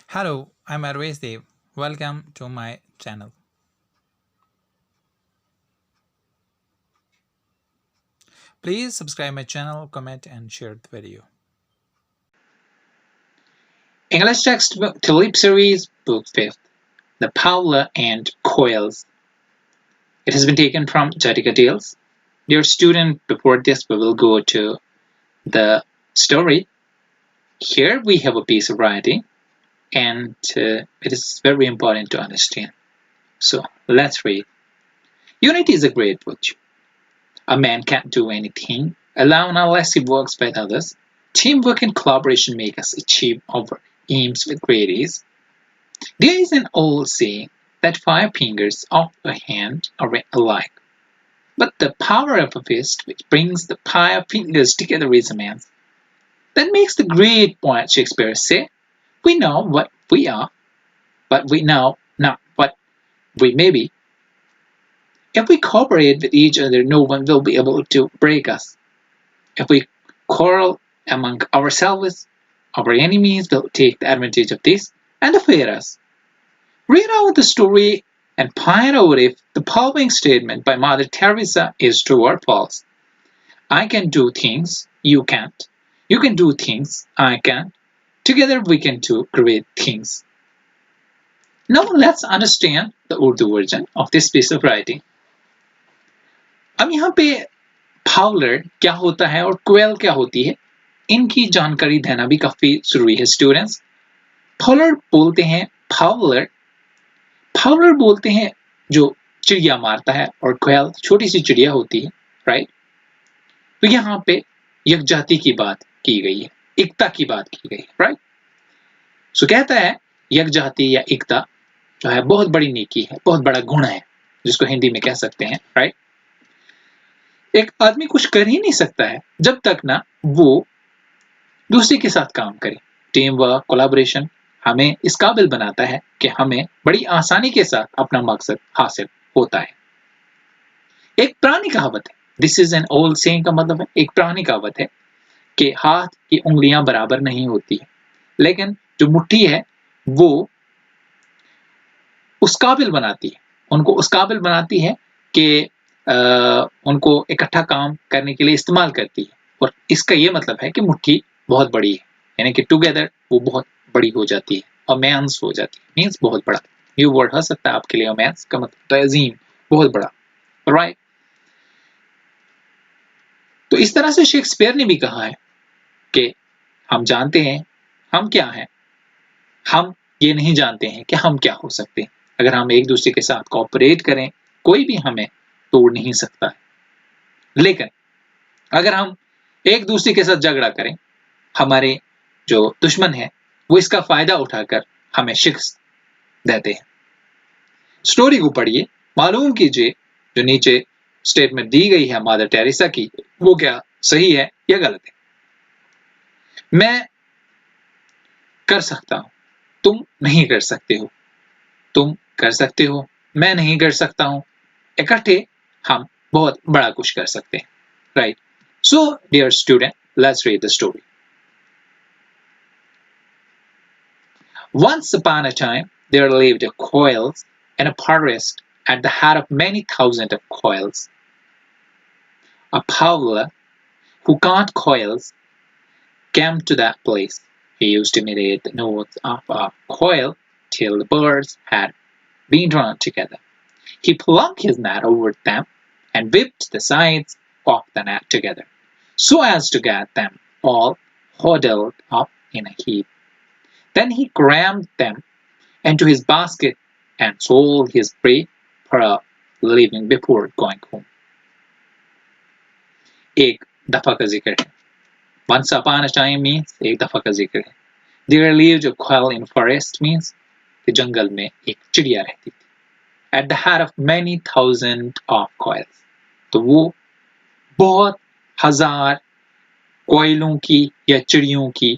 Hello, I'm Arvesh Dev. Welcome to my channel. Please subscribe my channel, comment and share the video. English textbook Tulip series, book 5th, The Paula and Coils. It has been taken from Jattika Tales. Dear student, before this we will go to the story. Here we have a piece of writing and it is very important to understand. So let's read. Unity is a great virtue. A man can't do anything alone unless he works with others. Teamwork and collaboration make us achieve our aims with great ease. There is an old saying that 5 fingers of a hand are alike, but the power of a fist which brings the 5 fingers together is immense. That makes the great poet Shakespeare say, "We know what we are, but we know not what we may be." If we cooperate with each other, no one will be able to break us. If we quarrel among ourselves, our enemies will take advantage of this and defeat us. Read out the story and find out if the following statement by Mother Teresa is true or false. I can do things you can't. You can do things I can't. Together we can do great things. Now let's understand the Urdu version of this piece of writing. अब यहाँ पे Fowler क्या होता है और quail क्या होती है, इनकी जानकारी देना भी काफी जरूरी है स्टूडेंट्स। फाउलर बोलते हैं फाउलर, फाउलर बोलते हैं जो चिड़िया मारता है, और क्वेल छोटी सी चिड़िया होती है, राइट। तो यहाँ पे यकजाति की बात की गई है, एकता की बात की गई है, राइट। सो कहता है यकजाति या एकता जो है बहुत बड़ी नेकी है, बहुत बड़ा गुण है, जिसको हिंदी में कह सकते हैं, राइट। एक आदमी कुछ कर ही नहीं सकता है जब तक ना वो दूसरे के साथ काम करे। टीम वर्क, कोलैबोरेशन हमें इस काबिल बनाता है कि हमें बड़ी आसानी के साथ अपना मकसद हासिल होता है। एक पुरानी कहावत है, this is an old saying का मतलब है, एक पुरानी कहावत है कि हाथ की उंगलियां बराबर नहीं होती है, लेकिन जो मुट्ठी है वो उस काबिल बनाती है, उनको उस काबिल बनाती है कि उनको इकट्ठा काम करने के लिए इस्तेमाल करती है। और इसका ये मतलब है कि मुट्ठी बहुत बड़ी है, यानी कि टुगेदर वो बहुत बड़ी हो जाती है, अमेंस हो जाती है, मीन्स बहुत बड़ा। न्यू वर्ड हो सकता है आपके लिए, अमेंस का मतलब तो अजीम, बहुत बड़ा, राइट। तो इस तरह से शेक्सपियर ने भी कहा है कि हम जानते हैं हम क्या हैं, हम ये नहीं जानते हैं कि हम क्या हो सकते हैं। अगर हम एक दूसरे के साथ कोऑपरेट करें, कोई भी हमें तोड़ नहीं सकता है। लेकिन अगर हम एक दूसरे के साथ झगड़ा करें, हमारे जो दुश्मन है वो इसका फायदा उठाकर हमें शिकस्त देते हैं। स्टोरी को पढ़िए, मालूम कीजिए जो नीचे स्टेटमेंट दी गई है मदर टेरेसा की, वो क्या सही है या गलत है। मैं कर सकता हूं, तुम नहीं कर सकते हो। तुम कर सकते हो, मैं नहीं कर सकता हूं। इकट्ठे हम बहुत बड़ा कुछ कर सकते हैं, right. So dear student, let's read the story. Once upon a time, there lived a coils in a forest at the head of many thousands of coils. A Pavla who caught coils came to that place. He used to imitate the notes of a coil till the birds had been drawn together. He flung his net over them and whipped the sides of the net together, so as to get them all huddled up in a heap. Then he crammed them into his basket and sold his prey for a living before going home. एक दफा का जिक्र है। Once upon a time means एक दफा का जिक्र है। There lived a quail in forest means कि जंगल में एक चिड़िया रहती थी। At the head of many thousand of coils, तो वो बहुत हजार कोयलों की या चिड़ियों की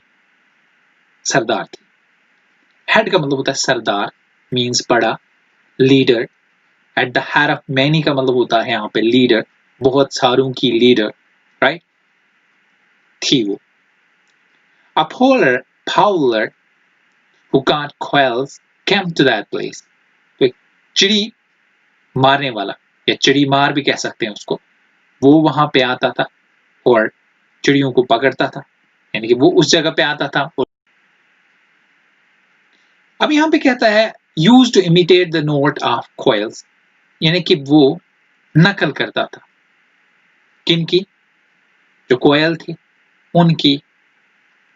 सरदार थी। हेड का मतलब होता है सरदार, मीन्स बड़ा, leader. At the head of many का मतलब होता है यहाँ पे लीडर, बहुत सारों की लीडर, राइट, थी वो। अ Fowler who caught quails came to that place. तो एक चिड़ी मारने वाला या चिड़ी मार भी कह सकते हैं उसको, वो वहां पे आता था और चिड़ियों को पकड़ता था, यानी कि वो उस जगह पे आता था। और अब यहाँ पे कहता है used to imitate the note of quails, यानी कि वो नकल करता था। किनकी? जो कोयल थी उनकी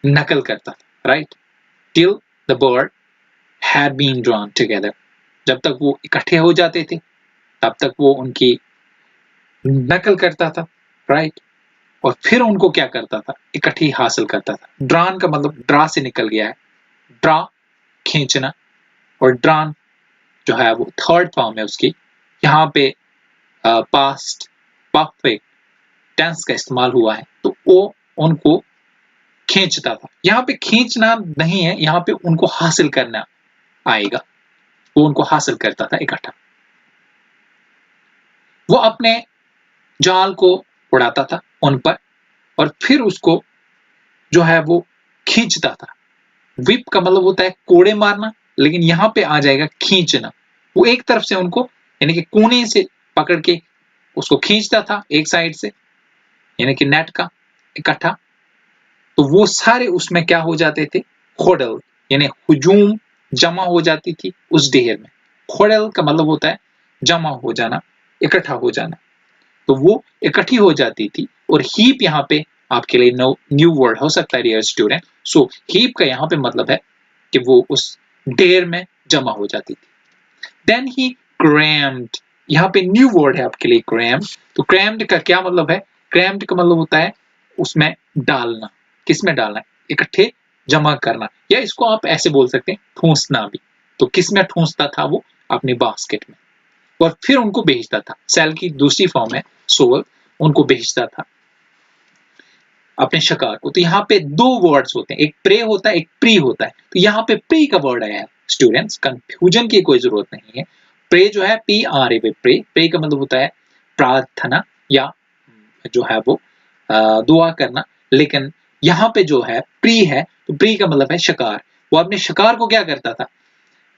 नकल करता था, right? Till the bird had been drawn together, जब तक वो इकट्ठे हो जाते थे तब तक वो उनकी नकल करता था, राइट? और फिर उनको क्या करता था? इकट्ठी हासिल करता था। ड्रान का मतलब ड्रा से निकल गया है, ड्रा खींचना, और ड्रान जो है वो थर्ड फॉर्म है उसकी। यहाँ पे पास्ट परफेक्ट टेंस का इस्तेमाल हुआ है, तो वो उनको खींचता था। यहाँ पे खींचना नहीं है, यहाँ पे उनको हासिल करना आएगा, वो उनको हासिल करता था इकट्ठा। वो अपने जाल को उड़ाता था उन पर और फिर उसको जो है वो खींचता था। विप का मतलब होता है कोड़े मारना, लेकिन यहाँ पे आ जाएगा खींचना। वो एक तरफ से उनको यानी कि कोने से पकड़ के उसको खींचता था एक साइड से, यानी कि नेट का इकट्ठा। तो वो सारे उसमें क्या हो जाते थे? खोडल, यानी हुजूम जमा हो जाती थी उस ढेर में। खोडल का मतलब होता है जमा हो जाना, इकट्ठा हो जाना। तो वो इकट्ठी हो जाती थी। और हीप यहाँ पे आपके लिए न्यू वर्ड हो सकता है डियर स्टूडेंट। सो हीप का यहाँ पे मतलब है कि वो उस ढेर में जमा हो जाती थी। देन ही क्रैम्ड, यहाँ पे न्यू वर्ड है आपके लिए क्रैम्ड। तो क्रैम्ड का क्या मतलब है? क्रैम्ड का मतलब होता है उसमें डालना। किसमें डालना? इकट्ठे जमा करना, या इसको आप ऐसे बोल सकते हैं ठूंसना भी। तो किसमें ठूंसता था वो? अपनी बास्केट में, और फिर उनको भेजता था। सेल की दूसरी फॉर्म है सोल, उनको भेजता था अपने शिकार को। तो यहाँ पे दो वर्ड्स होते हैं, एक प्रे होता है, एक प्री होता है। तो यहाँ पे प्री का वर्ड आया है स्टूडेंट्स, कंफ्यूजन की कोई जरूरत नहीं है। प्रे जो है PRA पे प्रे, प्रे का मतलब होता है प्रार्थना या जो है वो दुआ करना। लेकिन यहाँ पे जो है प्री है, तो प्री का मतलब है शिकार। वो अपने शिकार को क्या करता था?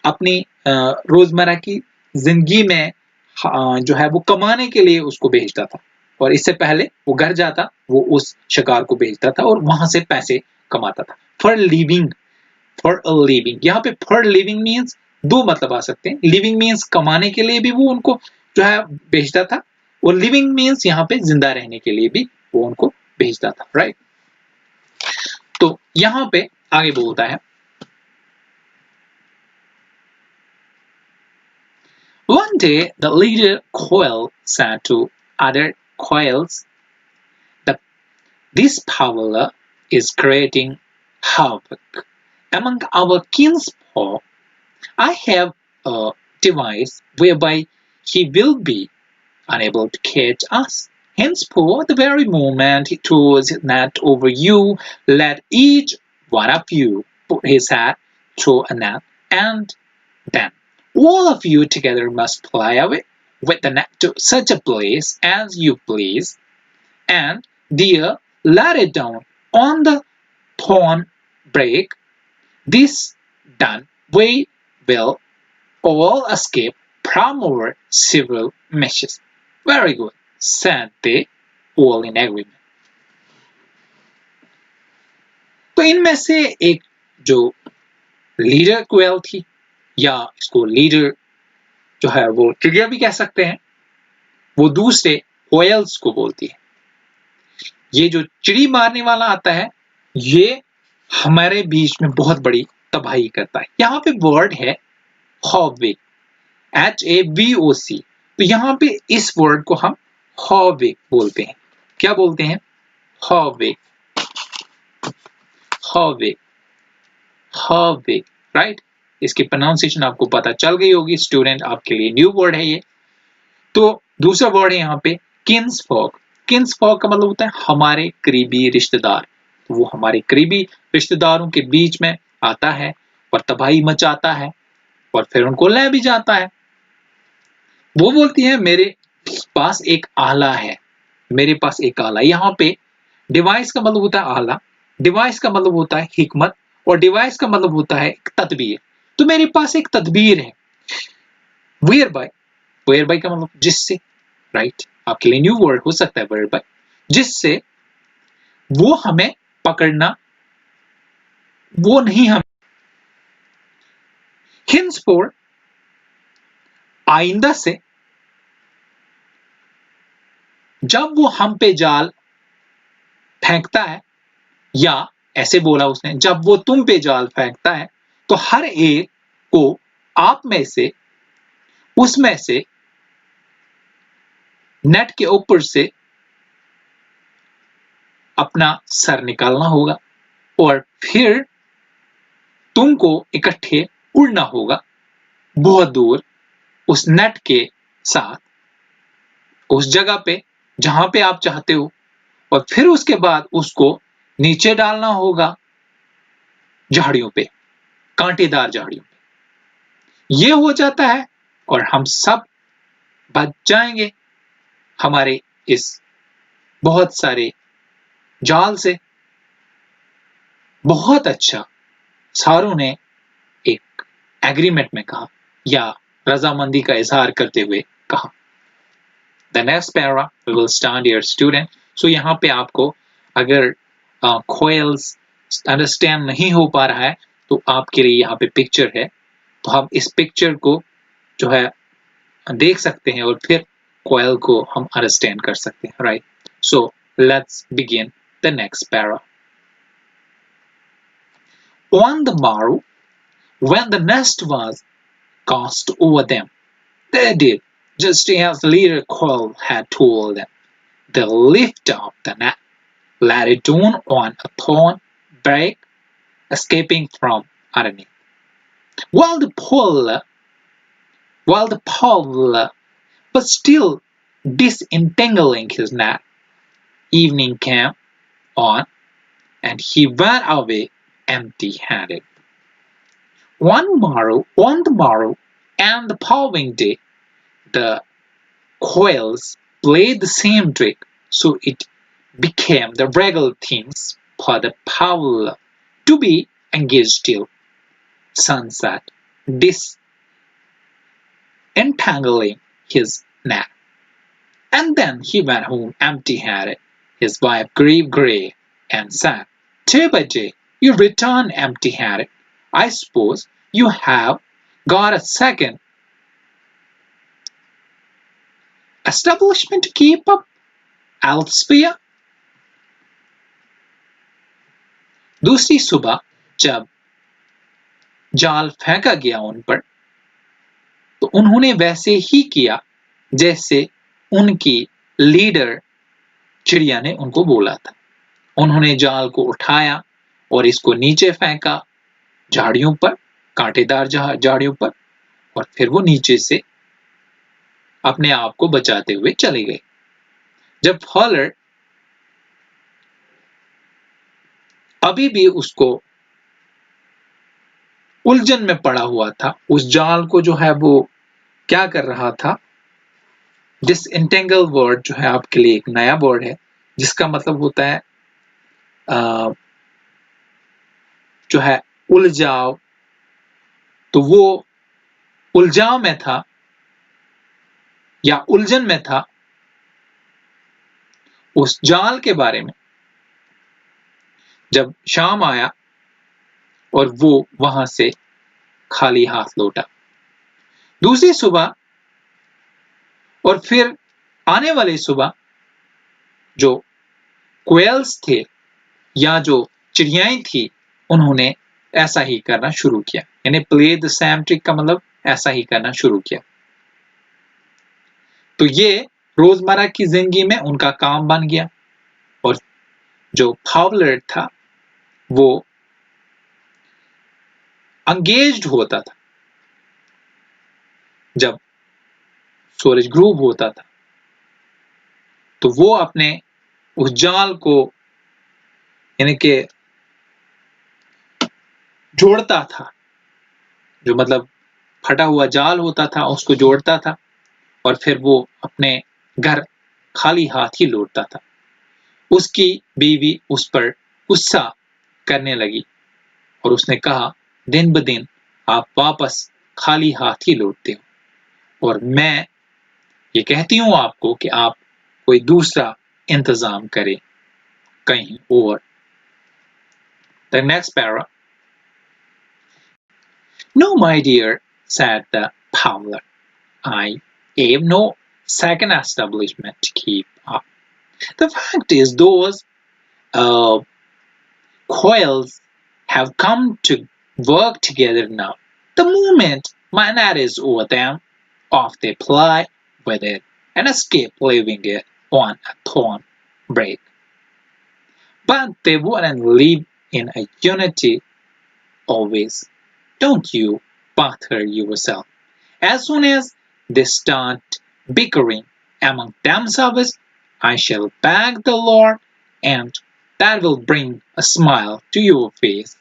अपनी रोजमर्रा की जिंदगी में जो है वो कमाने के लिए उसको भेजता था। और इससे पहले वो घर जाता, वो उस शिकार को भेजता था और वहां से पैसे कमाता था। For living, for a living, यहाँ पे फॉर लिविंग मीन्स दो मतलब आ सकते हैं। लिविंग मीन्स कमाने के लिए भी वो उनको जो है भेजता था, और लिविंग मीन्स यहाँ पे जिंदा रहने के लिए भी वो उनको भेजता था, राइट? तो यहाँ पे आगे बोलता है, one day the leader quail said to other quails, this Pavla is creating havoc among our kinsfolk. I have a device whereby he will be unable to catch us. Henceforth, the very moment he throws his net over you, let each one of you put his hat through a net, and then all of you together must fly away with the net to such a place as you please, and there let it down on the thorn break. This done, we will all escape from our several meshes. Very good, said they all in agreement. तो इनमें से एक जो leader quail थी, या इसको leader जो है वो चिड़िया भी कह सकते हैं, वो दूसरे क्वेल्स को बोलती है। ये जो चिड़ी मारने वाला आता है, ये हमारे बीच में बहुत बड़ी तबाही करता है। यहाँ पे वर्ड है हॉविक, HAVOC। तो यहाँ पे इस वर्ड को हम हॉविक बोलते हैं। क्या बोलते हैं? हॉविक, हॉविक, हॉविक, राइट? इसकी प्रोनाउंसिएशन आपको पता चल गई होगी स्टूडेंट, आपके लिए न्यू वर्ड है ये। तो दूसरा वर्ड है यहाँ पे किन्सफॉक। किन्सफॉक का मतलब होता है हमारे करीबी रिश्तेदार। तो वो हमारे करीबी रिश्तेदारों के बीच में आता है और तबाही मचाता है और फिर उनको ले भी जाता है। वो बोलती है मेरे पास एक आला है, मेरे पास एक आला। यहाँ पे डिवाइस का मतलब होता है आला, डिवाइस का मतलब होता है हिकमत, और डिवाइस का मतलब होता है एक तदबीर। तो मेरे पास एक तदबीर है, वेयर बाय का मतलब जिससे, राइट? आपके लिए न्यू वर्ड हो सकता है वेयर बाय, जिससे वो हमें पकड़ना, वो नहीं हम। हिंसफोर आइंदा से, जब वो हम पे जाल फेंकता है, या ऐसे बोला उसने, जब वो तुम पे जाल फेंकता है तो हर एक को आप में से, उसमें से, नेट के ऊपर से अपना सर निकालना होगा और फिर तुमको इकट्ठे उड़ना होगा बहुत दूर उस नेट के साथ, उस जगह पे जहां पे आप चाहते हो, और फिर उसके बाद उसको नीचे डालना होगा झाड़ियों पे, कांटेदार झाड़ियों पे। ये हो जाता है और हम सब बच जाएंगे हमारे इस बहुत सारे जाल से। बहुत अच्छा, सारों ने एक एग्रीमेंट में कहा या रजामंदी का इजहार करते हुए कहा। The next para we will start, dear student. So यहाँ पे आपको अगर कोयल्स अंडरस्टैंड नहीं हो पा रहा है तो आपके लिए यहाँ पे पिक्चर है, तो हम इस पिक्चर को जो है देख सकते हैं और फिर कोयल को हम अंडरस्टैंड कर सकते हैं, right? So let's begin the next para. On the morrow, when the nest was cast over them, they did just as leader Coil had told them. They lifted up the net, let it down on a thorn brake, escaping from underneath. While the Paul was still disentangling his net, evening came on, and he went away empty-handed. On the morrow, and the following day, the Coils played the same trick, so it became the regular things for the Paul to be engaged till sunset, disentangling his net. And then he went home empty-handed. His wife grew grey and said, "Day by day you return empty-handed. I suppose you have got a second establishment to keep up elsewhere?" दूसरी सुबह जब जाल फेंका गया उन पर, तो उन्होंने वैसे ही किया जैसे उनकी लीडर चिड़िया ने उनको बोला था। उन्होंने जाल को उठाया और इसको नीचे फेंका झाड़ियों पर, कांटेदार झाड़ियों पर, और फिर वो नीचे से अपने आप को बचाते हुए चले गए। जब फॉलर अभी भी उसको उलझन में पड़ा हुआ था, उस जाल को जो है वो क्या कर रहा था, डिसएंटेंगल वर्ड जो है आपके लिए एक नया वर्ड है, जिसका मतलब होता है जो है उलझाव। तो वो उलझाव में था या उलझन में था उस जाल के बारे में। जब शाम आया और वो वहां से खाली हाथ लौटा। दूसरी सुबह और फिर आने वाली सुबह जो क्वेल्स थे या जो चिड़ियाएं थी, उन्होंने ऐसा ही करना शुरू किया, यानी प्ले द सेम ट्रिक का मतलब ऐसा ही करना शुरू किया। तो ये रोजमर्रा की जिंदगी में उनका काम बन गया। और जो फाउलर था वो एंगेज्ड होता था जब सूरज ग्रूब होता था, तो वो अपने उस जाल को यानी कि जोड़ता था, जो मतलब फटा हुआ जाल होता था उसको जोड़ता था, और फिर वो अपने घर खाली हाथ ही लौटता था। उसकी बीवी उस पर गुस्सा करने लगी और उसने कहा, दिन ब दिन आप वापस खाली हाथ ही लौटते हो और मैं ये कहती हूँ आपको कि आप कोई दूसरा इंतजाम करें कहीं और. The next para. No, my dear, said the Powler. I have no second establishment to keep up. The fact is, those uh, coils have come to work together now. The moment my net is over them, off they fly with it and escape leaving it on a thorn break. But they wouldn't live in a unity always. Don't you bother yourself. As soon as they start bickering among themselves, I shall beg the Lord, and that will bring a smile to your face.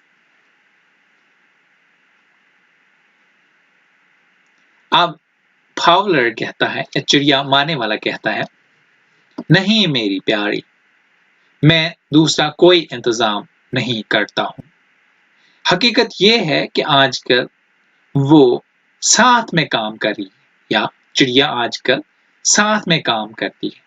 अब Fowler कहता है, चिड़िया मारने वाला कहता है, नहीं मेरी प्यारी, मैं दूसरा कोई इंतजाम नहीं करता हूं. हकीकत यह है कि आजकल वो साथ में काम कर रही है, या चिड़िया आजकल साथ में काम करती है.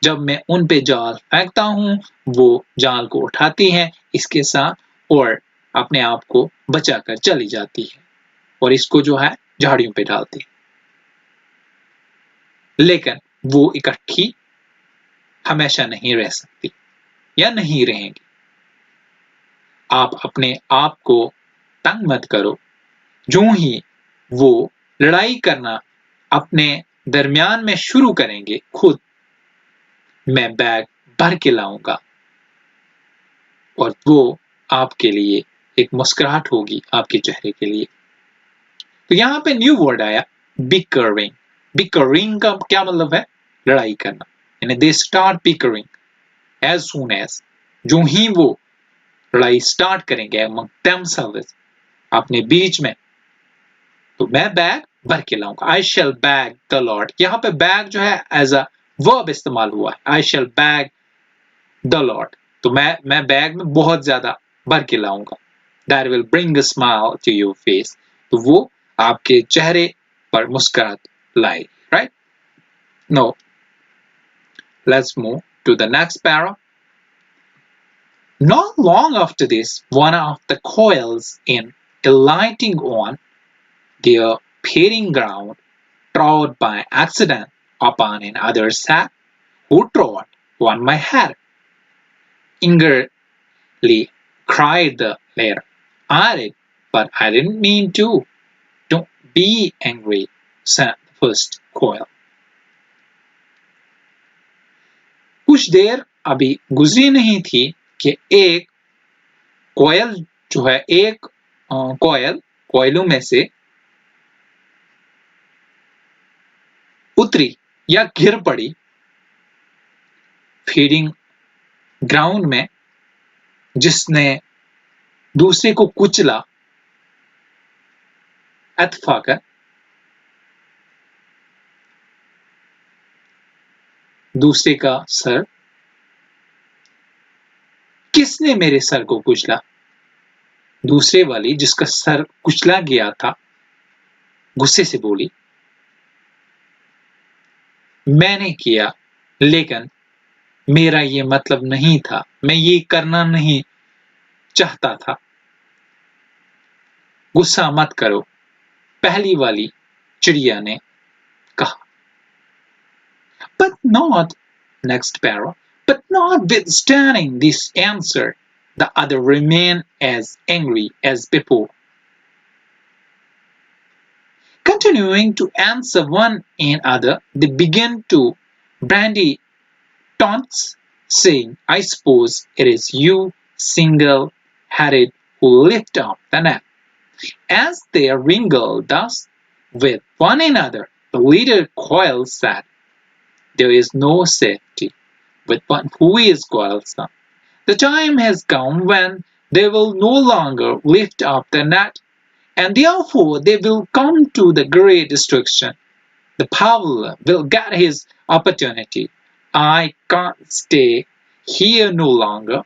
जब मैं उन पे जाल फेंकता हूं, वो जाल को उठाती हैं इसके साथ और अपने आप को बचाकर चली जाती है और इसको जो है झाड़ियों पे डालती है. लेकिन वो इकट्ठी हमेशा नहीं रह सकती या नहीं रहेंगी. आप अपने आप को तंग मत करो. जो ही वो लड़ाई करना अपने दरमियान में शुरू करेंगे, खुद मैं बैग भर के लाऊंगा और वो आपके लिए एक मुस्कुराहट होगी आपके चेहरे के लिए. तो यहाँ पे न्यू वर्ड आया, बिकरिंग. बिकरिंग का क्या मतलब है? लड़ाई करना. यानी they start bickering as soon as, जो ही वो लड़ाई स्टार्ट करेंगे among themselves, अपने बीच में, तो मैं बैग भर के लाऊंगा. आई शैल बैग द लॉर्ड. यहाँ पे बैग जो है एज अ वर्ब इस्तेमाल हुआ है. आई शैल बैग द लॉर्ड. तो मैं बैग में बहुत ज्यादा भर के लाऊंगा. That will bring a smile to your face. तो वो आपके चेहरे पर मुस्कुराहट लाए. Right? Now, let's move to the next para. Not long after this, one of the coils in alighting on their pairing ground trod by accident upon another sack, who trod on my head. Angrily cried the latter. I did, but I didn't mean to. Don't be angry, said the first coil. कुछ देर अभी गुजरी नहीं थी कि एक कोयल जो है, एक कोयलों में से उतरी या गिर पड़ी फीडिंग ग्राउंड में, जिसने दूसरे को कुचला अतफाकर. दूसरे का सर. किसने मेरे सर को कुचला? दूसरे वाली जिसका सर कुचला गया था गुस्से से बोली, मैंने किया, लेकिन मेरा ये मतलब नहीं था, मैं ये करना नहीं चाहता था. गुस्सा मत करो, पहली वाली चिड़िया ने कहा. But not, next para, but notwithstanding this answer, the other remained as angry as before. Continuing to answer one another, they began to brandy taunts, saying, I suppose it is you single-headed who lift up the net. As they wrangled thus with one another, the leader coil said, there is no safety with one who is quarrelsome. The time has come when they will no longer lift up the net, and therefore they will come to the great destruction. The Powler will get his opportunity. I can't stay here no longer.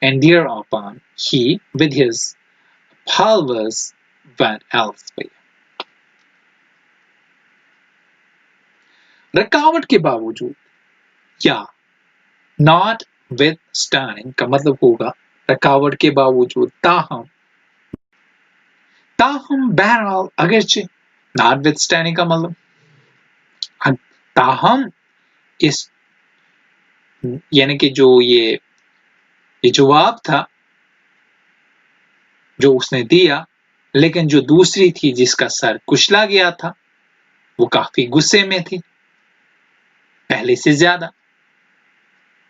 And thereupon he with his followers went elsewhere. रुकावट के बावजूद या notwithstanding का मतलब होगा रुकावट के बावजूद, ताहम, बहरहाल, अगरचे। notwithstanding का मतलब ताहम इस यानी कि जो ये जवाब था जो उसने दिया, लेकिन जो दूसरी थी जिसका सर कुचला गया था वो काफी गुस्से में थी पहले से ज्यादा।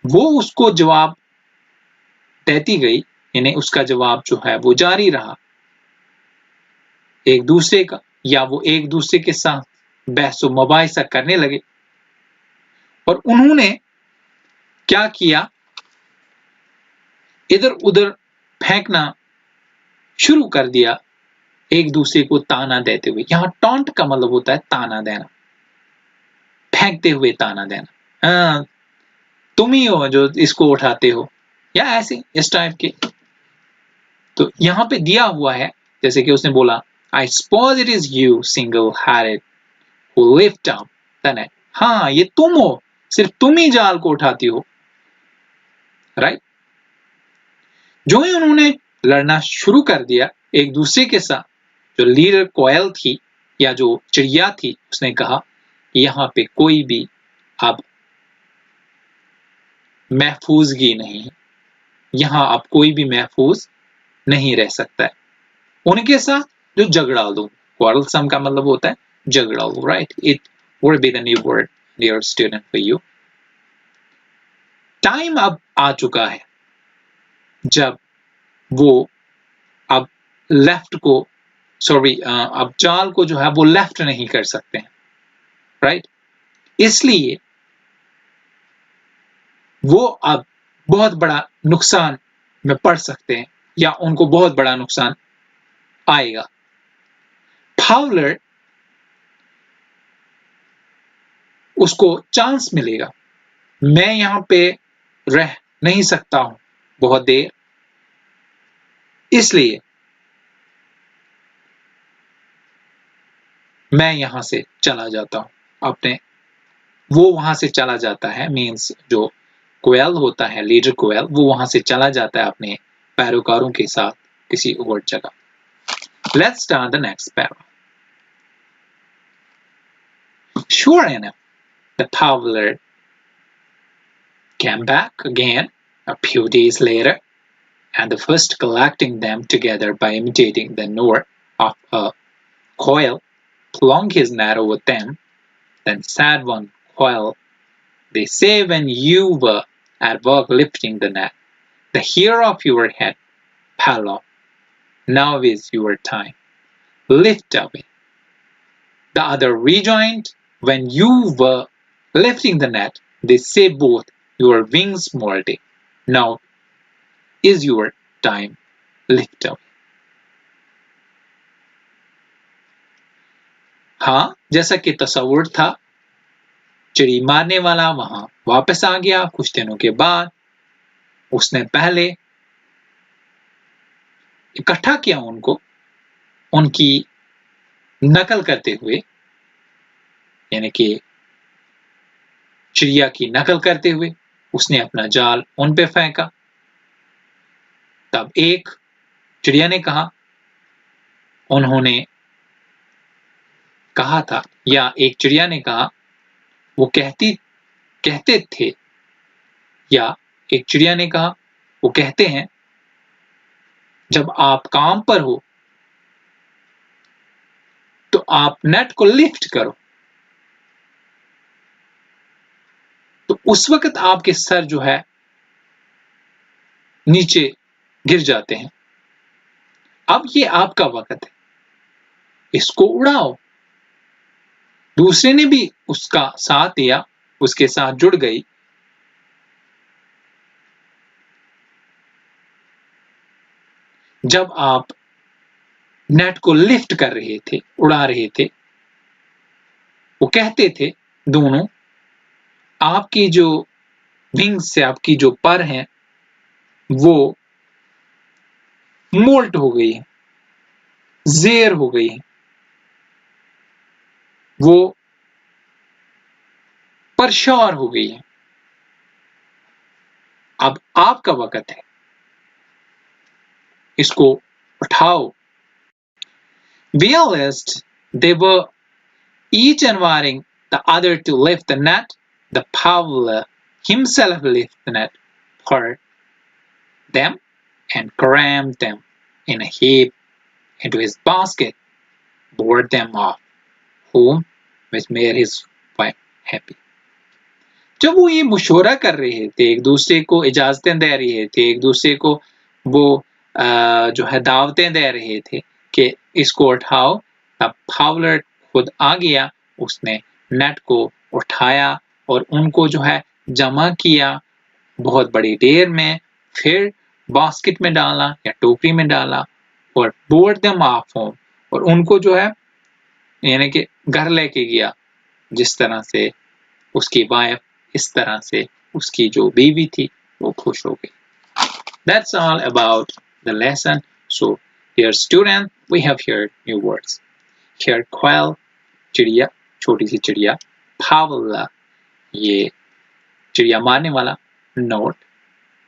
वो उसको जवाब देती गई, यानी उसका जवाब जो है वो जारी रहा एक दूसरे का, या वो एक दूसरे के साथ बहसो मुबाहिसा करने लगे। और उन्होंने क्या किया, इधर उधर फेंकना शुरू कर दिया एक दूसरे को ताना देते हुए। यहाँ टॉन्ट का मतलब होता है ताना देना, फेंकते हुए ताना देना। हाँ, तुम ही हो जो इसको उठाते हो, या ऐसे इस टाइप के। तो यहाँ पे दिया हुआ है, जैसे कि उसने बोला I suppose it is you single-handed who lift up the net. हाँ, ये तुम हो, सिर्फ तुम ही जाल को उठाती हो, राइट। जो ही उन्होंने लड़ना शुरू कर दिया एक दूसरे के साथ, जो लीडर कोयल थी या जो चिड़िया थी, उसने कहा यहाँ पे कोई भी अब महफूजगी नहीं है, यहाँ अब कोई भी महफूज नहीं रह सकता है उनके साथ जो झगड़ालू। quarrelsome का मतलब होता है झगड़ालू, right. It would be the new word, dear student, for you. Time अब आ चुका है जब वो अब लेफ्ट को, सॉरी, अब जाल को जो है वो लेफ्ट नहीं कर सकते हैं, राइट। इसलिए वो अब बहुत बड़ा नुकसान में पड़ सकते हैं, या उनको बहुत बड़ा नुकसान आएगा। फाउलर उसको चांस मिलेगा, मैं यहाँ पे रह नहीं सकता हूं बहुत देर, इसलिए मैं यहां से चला जाता हूं अपने। वो वहां से चला जाता है, मीन्स जो कोयल होता है, लीडर कोयल, वो वहां से चला जाता है अपने पैरोकारों के साथ किसी और जगह। Let's start the next paragraph. Sure enough, the traveler came back again a few days later, and the first collecting them together by imitating the note of a coil, flung his net over them. Then said one coil, they say when you were at work lifting the net, the hair of your head fell off. Now is your time. Lift away. The other rejoined, when you were lifting the net, they say both your wings molted. Now is your time. Lift away. हाँ, जैसा कि तस्वुर था, चिड़ी मारने वाला वहां वापस आ गया कुछ दिनों के बाद। उसने पहले इकट्ठा किया उनको, उनकी नकल करते हुए, यानी कि चिड़िया की नकल करते हुए उसने अपना जाल उन पे फेंका। तब एक चिड़िया ने कहा, उन्होंने कहा था, या एक चिड़िया ने कहा, वो कहते थे, या एक चिड़िया ने कहा, वो कहते हैं, जब आप काम पर हो तो आप नेट को लिफ्ट करो, तो उस वक्त आपके सर जो है नीचे गिर जाते हैं। अब ये आपका वक्त है, इसको उड़ाओ। दूसरे ने भी उसका साथ दिया, उसके साथ जुड़ गई। जब आप नेट को लिफ्ट कर रहे थे, उड़ा रहे थे, वो कहते थे दोनों, आपकी जो विंग्स से, आपकी जो पर हैं, वो मोल्ट हो गई है, ज़ेर हो गई है, वो परशार हो गई है। अब आपका वक़्त है, इसको उठाओ। Realized they were each inviting the other to lift the net. The Pavla himself lifted the net for them and crammed them in a heap into his basket, bore them off home, which made his wife happy. जब वो ये मुशवरा कर रहे थे, एक दूसरे को इजाजतें दे रहे थे, एक दूसरे को वो जो है दावतें दे रहे थे कि इसको उठाओ, तब फावलर खुद आ गया, उसने नेट को उठाया और उनको जो है जमा किया बहुत बड़ी ढेर में, फिर बास्केट में डाला या टोकरी में डाला और बोर्ड देम ऑफ होम, और उनको जो है यानी कि घर लेके गया। जिस तरह से उसकी वाइफ, इस तरह से उसकी जो बीवी थी वो खुश हो गई। That's all about the lesson. So, dear student, we have here new words. Here, quail, चिड़िया, छोटी सी चिड़िया, फावला, ये चिड़िया मारने वाला, नोट,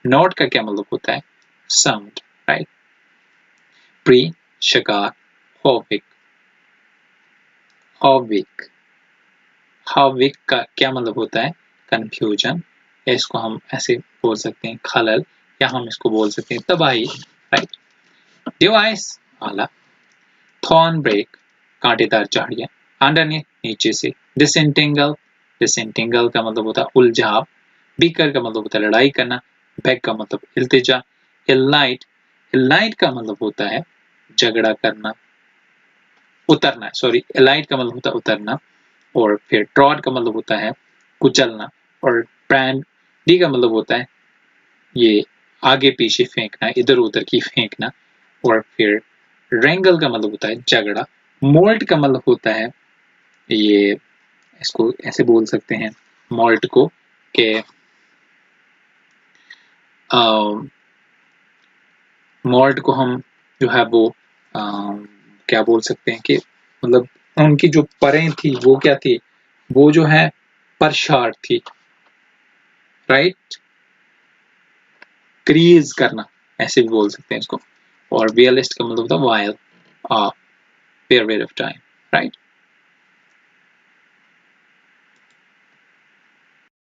नोट का क्या मतलब होता है? Sound, right? प्री, शिकार, हॉविक, हॉविक, हॉविक का क्या मतलब होता है? कंफ्यूजन, इसको हम ऐसे बोल सकते हैं खलल, या हम इसको बोल सकते हैं तबाही, राइट? डिवाइस, आला, थॉर्न ब्रेक, कांटेदार झाड़ियां, अंडरनीथ, नीचे से, डिसेंटेंगल, डिसेंटेंगल का मतलब होता है उलझाव, बीकर का मतलब होता है लड़ाई करना, बैक का मतलब इल्तिजा, इलाइट, इलाइट का मतलब होता है झगड़ा करना, उतरना, सॉरी, इलाइट का मतलब होता है उतरना, और फिर ट्रॉड का मतलब होता है कुचलना, और ब्रांड डी का मतलब होता है ये आगे पीछे फेंकना, इधर उधर की फेंकना, और फिर रेंगल का मतलब होता है झगड़ा, मोल्ट का मतलब होता है ये, इसको ऐसे बोल सकते हैं मोल्ट को कि मोल्ट को हम जो है वो क्या बोल सकते हैं कि मतलब उनकी जो परें थी वो क्या थी, वो जो है परशार थी, राइट? क्रीज करना, ऐसे भी बोल सकते हैं इसको, और रियलिस्ट का मतलब होता है while, period of time, right?